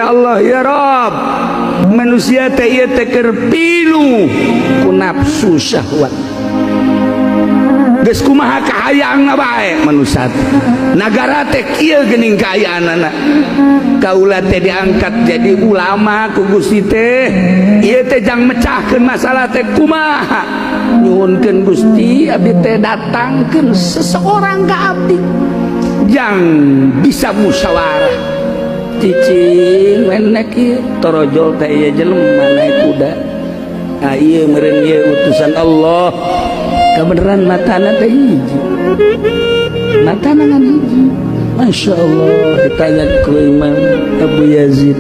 Allah ya Rob, manusia teh ieu teh keur pilu ku nafsu syahwat. Geus kumaha kahayaangna bae manusia. Nagara teh kieu geuning kaayaanana. Kaula teh diangkat jadi ulama ku Gusti teh. Ieu teh jang mecahkeun masalah teh kumaha. Nyuhunkeun Gusti abdi teh datangkeun seseorang ka abdi yang bisa musyawarah. Cicing menek ieu torojol teh ieu jelema naik kuda. Ah ieu meureun ieu utusan Allah. Kebenaran matana teh hiji. Matana ngan hiji. Masya Allah ditanya ke Imam Abu Yazid.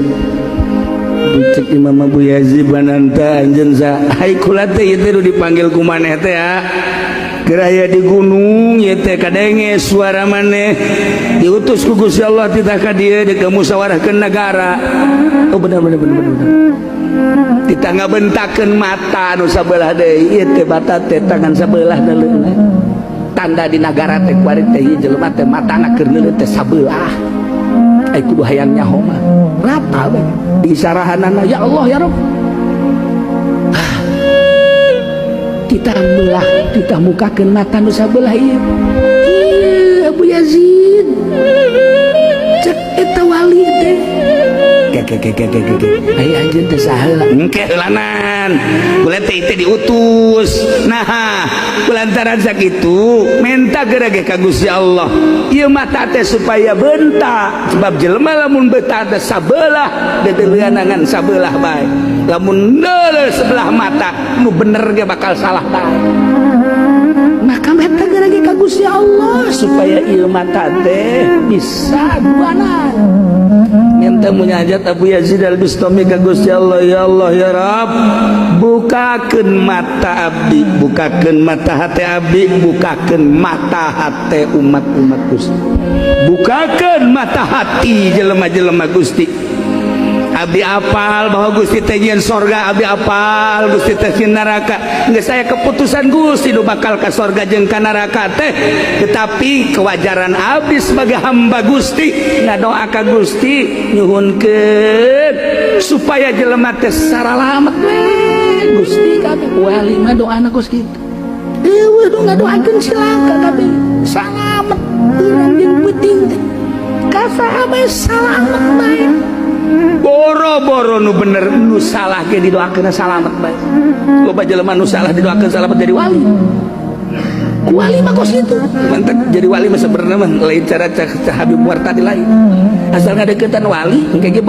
Bucek Imam Abu Yazid bananta anjeun sa ai kula teh ieu teh dipanggil ku maneh teh ya. Keraya di gunung ieu teh kadenge suara maneh diutus ku Gusti Allah titah ka dieu dek musyawarahkeun negara. Oh bener. Kita ngabentakeun mata nu sabelah deui ieu teh mata teh tangan sabelah daleuna. Tanda di negara teh kuari teh ieu jelema teh matana keur neuleut teh sabelah. Ai kudu hayang nyaho mah. Rata we. Disarahanana ya Allah ya Rabb. Kita belah kita mukakeun mata nu sabelah ieu. Abu Yazid. Cek eta wali teh. Ai anjeun teh saheula engke heulanan kulit teh diutus nah kulantaran sakitu menta gerage ka Gusti Allah ieu mata teh supaya bentak sebab jelema lamun betah teh sabelah dedeuleunangan sabelah bae lamun neuleuh sebelah mata nu bener ge bakal salah bae maka menta gerage ka Gusti Allah supaya ieu mata teh bisa duanan. Minta munajat Abu Yazid Al-Bustami ka Gusti Allah ya Allah ya Rabb bukakeun mata abdi bukakeun mata hati abdi bukakeun mata hati umat-umat Gusti bukakeun mata hati jelema-jelema Gusti abdi apal bahwa Gusti teh nyieun sorga abdi apal Gusti teh nyieun neraka geus saya keputusan Gusti nu bakal ka sorga jeung ka neraka teh tetapi kewajaran abdi sebagai hamba Gusti ngadoa ka Gusti nyuhunkeun supaya jelema teh saralamet we Gusti kami wali mah doana Gusti eueuh nu ngadoakeun silaka kami salamet urang jeung peuting teh ka sahabat salamet bae boro-boro nu bener nu salah ge didoakeun salamet bae loba jelema nu salah didoakeun salamet jadi wali wali mah kos itu mantep jadi wali mah sebenarnya mah lain cara Habib Wartadi lain asal ngadeukeutan wali engke ge